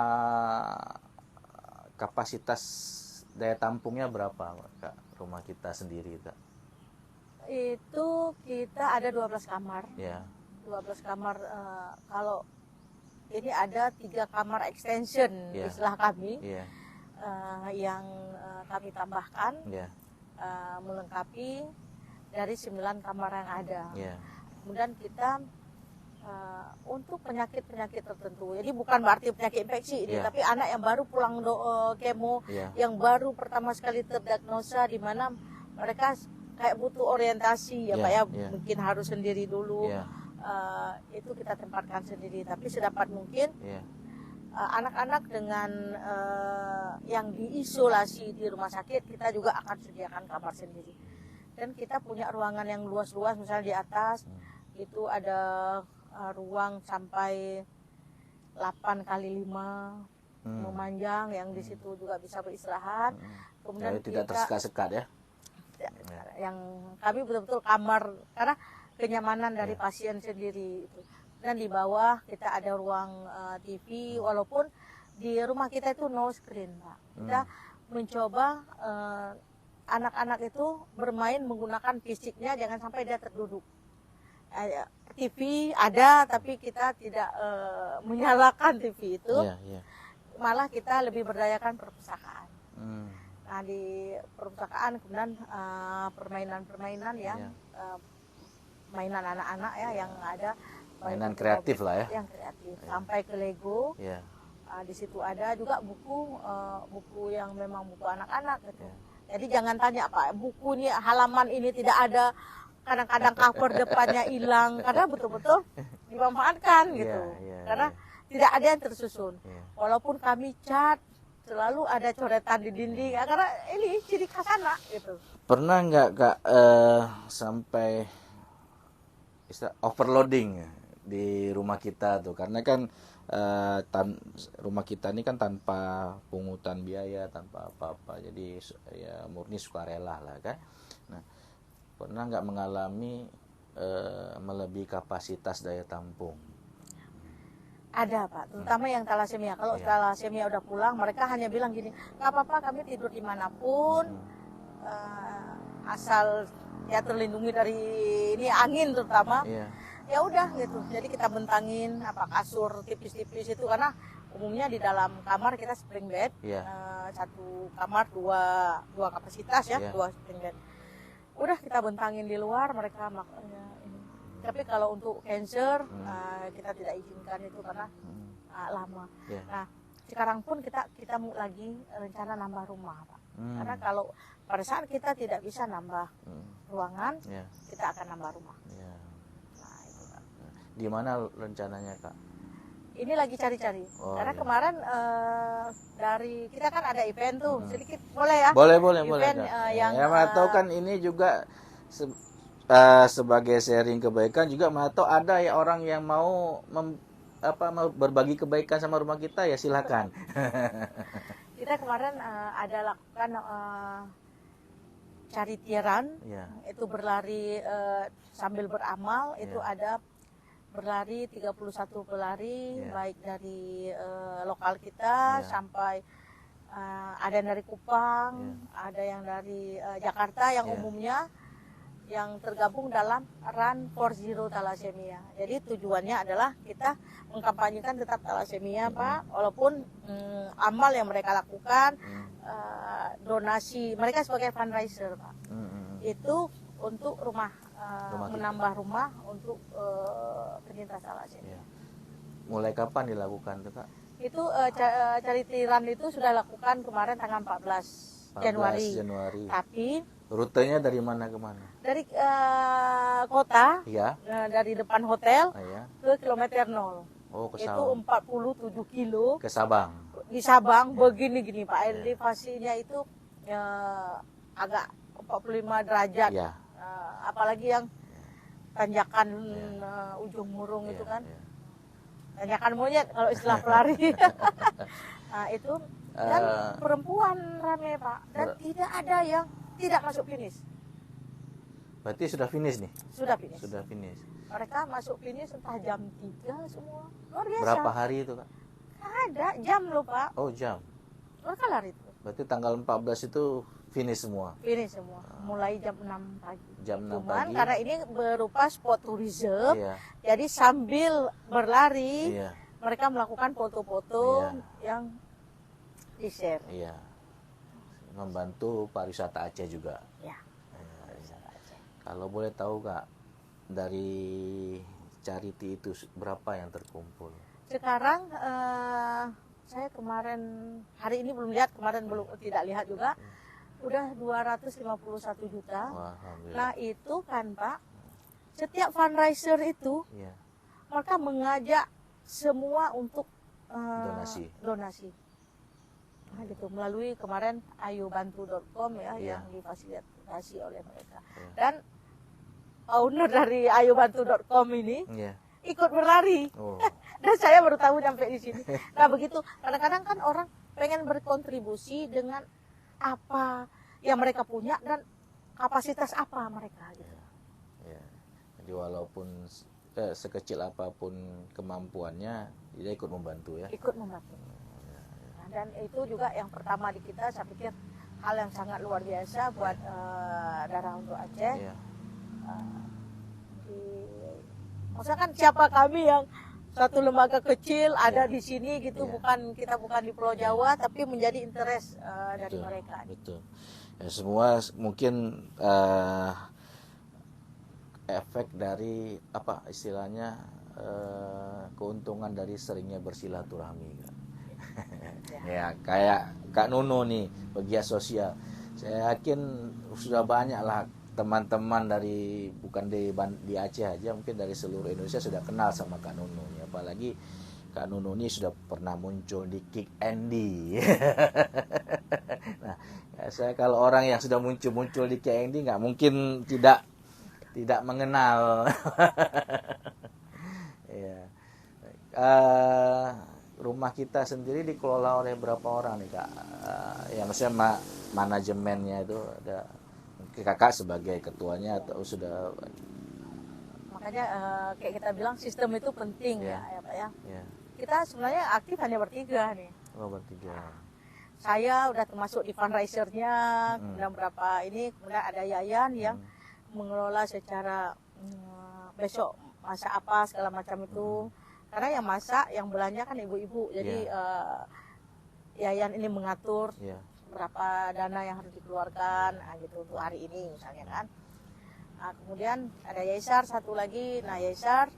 kapasitas daya tampungnya berapa Kak rumah kita sendiri Kak? Itu kita ada 12 kamar. 12 kamar, kalau ini ada 3 kamar extension istilah kami, yang kami tambahkan melengkapi dari 9 kamar yang ada. Kemudian kita untuk penyakit-penyakit tertentu, jadi bukan berarti penyakit infeksi ini, tapi anak yang baru pulang kemo, yang baru pertama sekali terdiagnosa, di mana mereka kayak butuh orientasi ya Pak ya, mungkin harus sendiri dulu. Itu kita tempatkan sendiri, tapi sedapat mungkin anak-anak dengan yang diisolasi di rumah sakit kita juga akan sediakan kamar sendiri. Dan kita punya ruangan yang luas-luas, misalnya di atas itu ada ruang sampai 8 kali 5 memanjang, yang di situ juga bisa beristirahat. Jadi Kemudian tidak tersekat-sekat ya. Yang kami betul-betul kamar karena kenyamanan dari pasien sendiri itu. Dan di bawah kita ada ruang TV, walaupun di rumah kita itu no screen, Pak. Kita mencoba anak-anak itu bermain menggunakan fisiknya, jangan sampai dia terduduk. TV ada, tapi kita tidak menyalakan TV itu. Malah kita lebih berdayakan perpustakaan. Nah, di perpustakaan kemudian permainan-permainan yang mainan anak-anak ya, yang ada mainan kreatif lah ya. Yang kreatif, sampai ke Lego. Di situ ada juga buku yang memang buku anak-anak gitu. Jadi jangan tanya Pak, buku ini halaman ini tidak ada, kadang-kadang cover depannya hilang, karena betul-betul dimanfaatkan gitu. Karena tidak ada yang tersusun. Walaupun kami cat, selalu ada coretan di dinding, karena ini ciri khas anak gitu. Pernah nggak Kak sampai overloading di rumah kita tuh? Karena kan rumah kita ini kan tanpa pungutan biaya, tanpa apa-apa, jadi ya murni sukarela lah kan. Nah, pernah nggak mengalami melebihi kapasitas daya tampung? Ada Pak, terutama yang talasemia. Kalau talasemia udah pulang, mereka hanya bilang gini, nggak apa-apa, kami tidur dimanapun, asal ya terlindungi dari ini angin terutama. Ya udah gitu. Jadi kita bentangin kasur tipis-tipis itu, karena umumnya di dalam kamar kita spring bed, satu kamar dua kapasitas ya, 2 spring bed. Udah kita bentangin di luar, mereka makanya ini. Tapi kalau untuk cancer kita tidak izinkan itu karena lama. Nah, sekarang pun kita lagi rencana nambah rumah, Pak. Karena kalau pada saat kita tidak bisa nambah ruangan, kita akan nambah rumah. Nah, itu, Pak. Di mana rencananya Kak? Ini lagi cari-cari. Karena kemarin dari kita kan ada event tuh, sedikit boleh ya? Boleh. Event yang tahu kan ini juga sebagai sharing kebaikan juga, atau ada ya orang yang mau mau berbagi kebaikan sama rumah kita, ya silakan. Kita kemarin ada lakukan charity run, itu berlari sambil beramal, itu ada berlari 31 pelari, baik dari lokal kita sampai ada yang dari Kupang, ada yang dari Jakarta yang umumnya yang tergabung dalam Run for Zero Thalassemia. Jadi tujuannya adalah kita mengkampanyekan tetap thalassemia, Pak, walaupun amal yang mereka lakukan, donasi mereka sebagai fundraiser, Pak. Itu untuk menambah rumah untuk penyintas thalassemia. Mulai kapan dilakukan tuh Kak? Itu charity run itu sudah lakukan kemarin tanggal 14 Januari. Tapi rutenya dari mana ke mana? Dari kota, dari depan hotel ke kilometer 0. Ke itu 47 kilo. Ke Sabang. Di Sabang begini Pak, elevasinya itu agak 45 derajat. Apalagi yang tanjakan ujung murung itu kan. Tanjakan monyet kalau istilah pelari. Nah, itu dan perempuan rame, Pak, dan tidak ada yang tidak masuk finish. Berarti sudah finish nih? Sudah finish. Mereka masuk finish entah jam 3 semua. Luar biasa. Berapa hari itu Kak? Ada jam loh Pak. Oh, jam. Mereka lari itu. Berarti tanggal 14 itu finish semua? Finish semua. Mulai jam 6 pagi. Jam 6 Cuman pagi. karena ini berupa sport tourism, jadi sambil berlari, mereka melakukan foto-foto yang di-share. Membantu pariwisata Aceh juga. Kalau boleh tahu Kak, dari charity itu berapa yang terkumpul? Sekarang saya kemarin hari ini belum lihat, kemarin tidak lihat juga. Udah 251 juta. Nah, itu kan Pak, setiap fundraiser itu mereka mengajak semua untuk donasi. Nah, gitu melalui kemarin ayubantu.com ya, Iya. yang difasilitasi oleh mereka. Iya. Dan owner dari ayubantu.com ini Iya. ikut berlari. Oh. Dan saya baru tahu sampai di sini. Nah begitu, kadang-kadang kan orang pengen berkontribusi dengan apa yang mereka punya dan kapasitas apa mereka gitu. Ya. Jadi walaupun sekecil apapun kemampuannya, dia ikut membantu ya. Ikut membantu. Nah, dan itu juga yang pertama di kita, saya pikir hal yang sangat luar biasa buat Darah Untuk Aceh. Iya. Maksudnya kan siapa kami yang satu lembaga kecil ada Iya. di sini gitu, Iya. kita bukan di Pulau Jawa, tapi menjadi interest dari Betul, mereka. betul. Ya, semua mungkin efek dari apa istilahnya keuntungan dari seringnya bersilaturahmi kan. Ya kayak Kak Nuno nih pegiat sosial. Saya yakin sudah banyak lah teman-teman dari bukan di Aceh aja, mungkin dari seluruh Indonesia sudah kenal sama Kak Nuno. Apalagi Kak Nuno ini sudah pernah muncul di Kick Andy. Nah, saya kalau orang yang sudah muncul di Kick Andy nggak mungkin tidak mengenal. Ya. Rumah kita sendiri dikelola oleh berapa orang nih Kak? Ya maksudnya manajemennya itu ada Kakak sebagai ketuanya atau sudah? Makanya kayak kita bilang sistem itu penting Ya. ya Pak ya. Ya. Kita sebenarnya aktif hanya bertiga nih. Oh, bertiga. Saya udah termasuk di fundraisernya, kemudian berapa ini, kemudian ada Yayan yang mengelola secara besok masak apa segala macam itu. Karena yang masak, yang belanja kan ibu-ibu. Jadi Yayan ini mengatur berapa dana yang harus dikeluarkan gitu untuk hari ini misalnya kan. Nah, kemudian ada Yaisar satu lagi. Nah Yaisar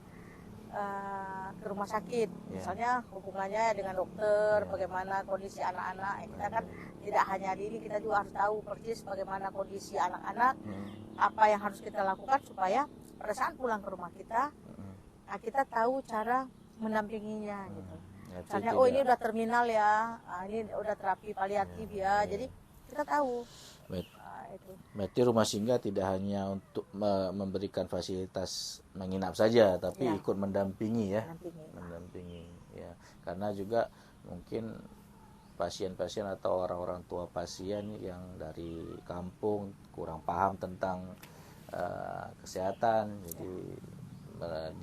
ke rumah sakit, misalnya hubungannya dengan dokter, bagaimana kondisi anak-anak. Kita kan tidak hanya di ini, kita juga harus tahu persis bagaimana kondisi anak-anak, apa yang harus kita lakukan supaya pada saat pulang ke rumah kita, nah, kita tahu cara mendampinginya gitu. Misalnya, oh ini udah terminal ya, ini udah terapi paliatif ya, jadi kita tahu. Itu. Berarti rumah singgah tidak hanya untuk memberikan fasilitas menginap saja, tapi ikut mendampingi ya, mendampingi ya. Karena juga mungkin pasien-pasien atau orang-orang tua pasien yang dari kampung kurang paham tentang kesehatan, jadi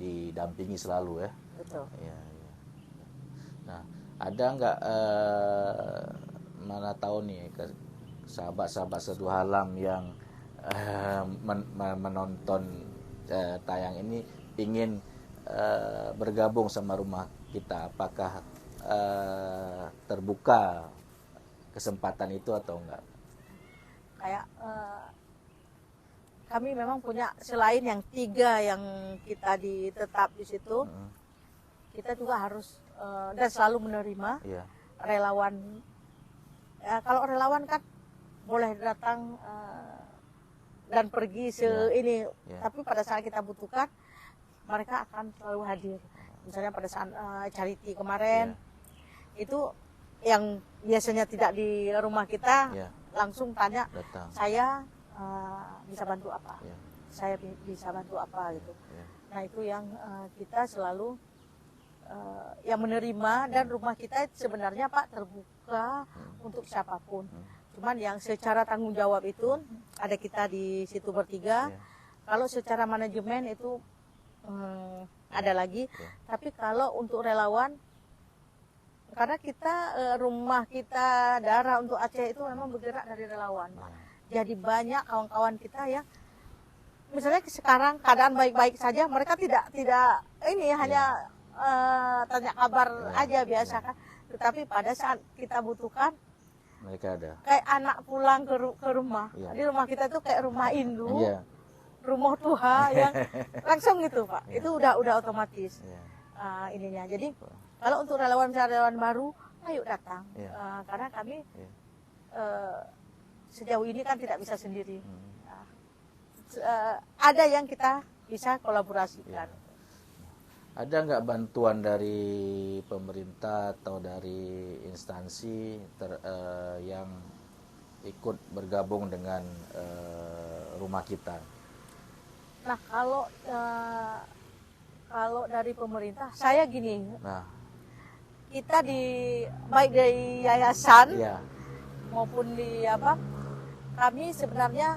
didampingi selalu ya. Betul. Ya. Nah, ada nggak mana tahu nih sahabat-sahabat Seduh Alam yang menonton tayang ini ingin bergabung sama rumah kita, apakah terbuka kesempatan itu atau enggak? Kayak kami memang punya selain yang 3 yang kita tetap di situ, kita juga harus dan selalu menerima relawan. Ya, kalau relawan kan boleh datang dan pergi ini, tapi pada saat kita butuhkan mereka akan selalu hadir. Misalnya pada saat charity kemarin itu yang biasanya tidak di rumah kita langsung tanya, saya bisa bantu apa, saya bisa bantu apa gitu. Nah itu yang kita selalu yang menerima, dan rumah kita sebenarnya Pak terbuka untuk siapapun. Cuman yang secara tanggung jawab itu ada kita di situ bertiga. Kalau secara manajemen itu ada lagi. Tapi kalau untuk relawan, karena kita rumah kita Darah Untuk Aceh itu memang bergerak dari relawan. Jadi banyak kawan-kawan kita yang misalnya sekarang keadaan baik-baik saja, mereka tidak ini hanya tanya kabar aja biasa kan. Tetapi pada saat kita butuhkan, mereka ada. Kayak anak pulang ke rumah. Di rumah kita itu kayak rumah induk, rumah tua yang langsung gitu Pak. Itu udah otomatis ininya. Jadi kalau untuk relawan baru, ayo datang. Karena kami sejauh ini kan tidak bisa sendiri. Ada yang kita bisa kolaborasikan. Ada nggak bantuan dari pemerintah atau dari instansi yang ikut bergabung dengan rumah kita? Nah, kalau dari pemerintah, saya gini, Nah, kita baik dari yayasan iya, maupun di kami sebenarnya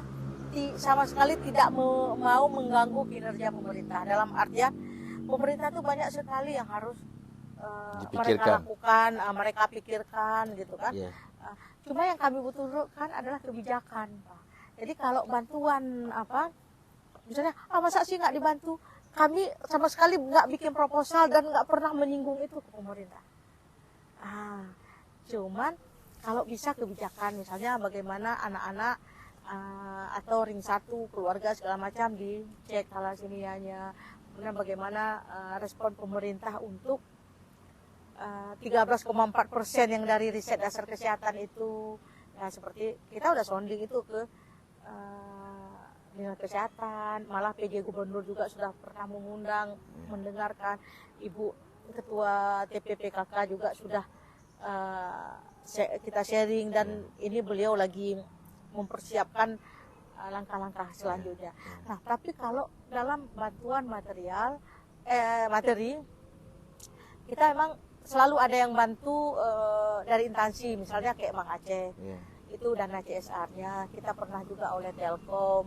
sama sekali tidak mau mengganggu kinerja pemerintah. Dalam artian pemerintah itu banyak sekali yang harus mereka lakukan, mereka pikirkan gitu kan. iya. Cuma yang kami butuhkan adalah kebijakan, Pak. Jadi kalau bantuan misalnya masa sih nggak dibantu, kami sama sekali nggak bikin proposal dan nggak pernah menyinggung itu ke pemerintah. Cuman kalau bisa kebijakan, misalnya bagaimana anak-anak atau ring 1 keluarga segala macam dicek talasemianya, kemudian bagaimana respon pemerintah untuk 13,4% yang dari riset dasar kesehatan itu, ya seperti kita udah sounding itu ke dinas kesehatan, malah PJ Gubernur juga sudah pernah mengundang, mendengarkan, Ibu Ketua TPPKK juga sudah kita sharing, dan ini beliau lagi mempersiapkan langkah-langkah selanjutnya. Nah, tapi kalau dalam bantuan materi, kita memang selalu ada yang bantu dari instansi, misalnya kayak Bang Aceh, itu dana CSR-nya, kita pernah juga oleh Telkom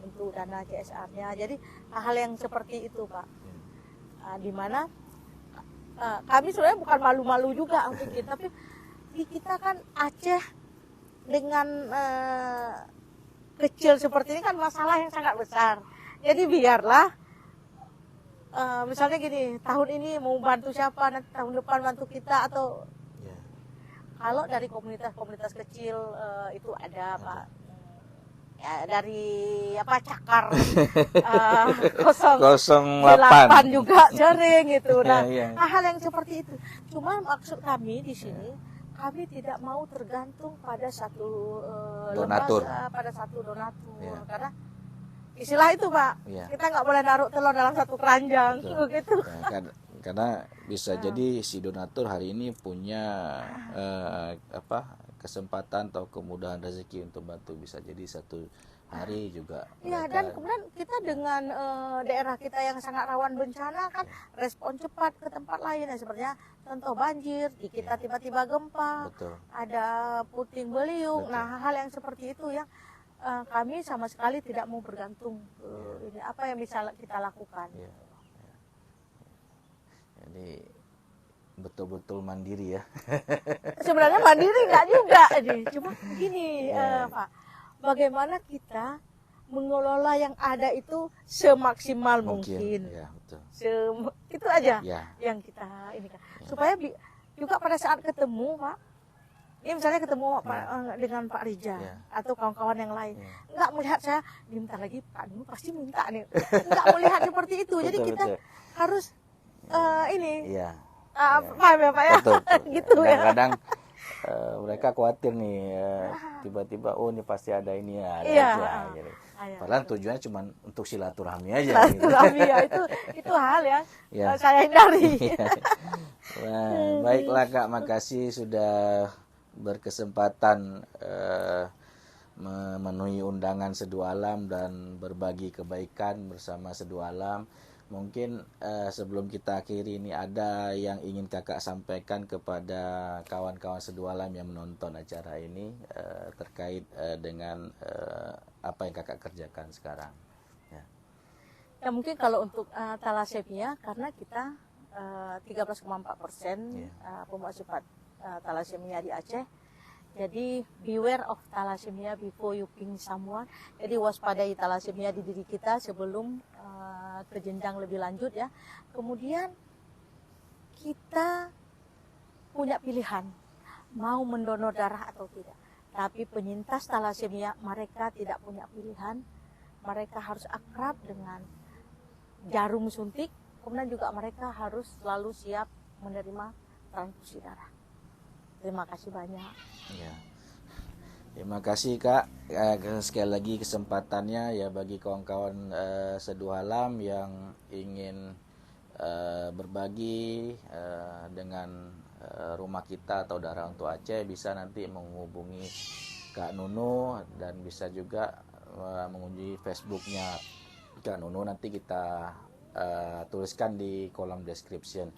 untuk dana CSR-nya. Jadi hal-hal yang seperti itu, Pak, di mana kami sebenarnya bukan malu-malu juga untuk kita, tapi kita kan Aceh dengan kecil seperti ini kan masalah yang sangat besar. Jadi biarlah misalnya gini, tahun ini mau bantu siapa, nanti tahun depan bantu kita, atau kalau dari komunitas-komunitas kecil itu ada, Pak. Ya, dari Cakar 08 juga sering gitu. Nah, hal yang seperti itu. Cuma maksud kami di sini, kami tidak mau tergantung pada satu donatur, pada satu donatur, karena istilah itu, Pak, kita nggak boleh naruh telur dalam satu keranjang, gitu. Karena bisa jadi si donatur hari ini punya kesempatan atau kemudahan rezeki untuk bantu, bisa jadi satu hari juga. Iya, dan kemudian kita dengan daerah kita yang sangat rawan bencana kan, respon cepat ke tempat lain, ya sepertinya contoh banjir, di kita tiba-tiba gempa, ada puting beliung. Nah, hal yang seperti itu yang kami sama sekali tidak mau bergantung ini apa yang bisa kita lakukan. Jadi betul-betul mandiri ya. Sebenarnya mandiri nggak juga nih, cuma gini Pak, bagaimana kita mengelola yang ada itu semaksimal mungkin. Ya, betul. Itu aja yang kita ini kan. Supaya juga pada saat ketemu, Pak, ini misalnya ketemu dengan Pak Rija atau kawan-kawan yang lain, nggak melihat saya diminta lagi, Pak Dulu pasti minta nih, nggak melihat seperti itu. Jadi kita harus paham ya, Pak ya? Betul. Gitu. Kadang-kadang mereka khawatir nih, tiba-tiba ini pasti ada ini ya, aja. Gitu. Padahal tujuannya cuma untuk silaturahmi aja. Silaturahmi ya, itu hal yang saya hindari. Nah, baiklah Kak, makasih sudah berkesempatan memenuhi undangan Seduh Alam dan berbagi kebaikan bersama Seduh Alam. Mungkin sebelum kita akhiri ini, ada yang ingin Kakak sampaikan kepada kawan-kawan Seduh Alam yang menonton acara ini terkait dengan apa yang Kakak kerjakan sekarang? Ya mungkin kalau untuk talasemia, karena kita 13,4% pembawa sifat talasemia di Aceh. Jadi beware of thalassemia before you ping someone. Jadi waspadai thalassemia di diri kita sebelum ke jenjang lebih lanjut ya. Kemudian kita punya pilihan mau mendonor darah atau tidak. Tapi penyintas thalassemia mereka tidak punya pilihan. Mereka harus akrab dengan jarum suntik. Kemudian juga mereka harus selalu siap menerima transfusi darah. Terima kasih banyak. Ya. Terima kasih Kak. Sekali lagi kesempatannya ya bagi kawan-kawan Seduh Alam yang ingin berbagi dengan rumah kita atau Darah Untuk Aceh, bisa nanti menghubungi Kak Nunu dan bisa juga mengunjungi Facebooknya Kak Nunu, nanti kita tuliskan di kolom description.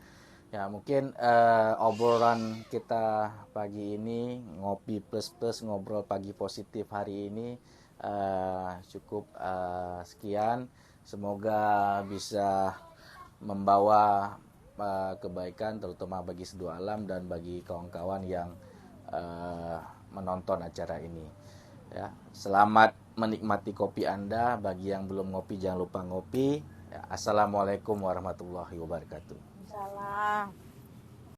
Ya mungkin obrolan kita pagi ini, ngopi plus plus ngobrol pagi positif hari ini cukup sekian. Semoga bisa membawa kebaikan terutama bagi Seduh Alam dan bagi kawan-kawan yang menonton acara ini. Ya, selamat menikmati kopi Anda. Bagi yang belum ngopi jangan lupa ngopi. Ya, Assalamualaikum warahmatullahi wabarakatuh. Salah.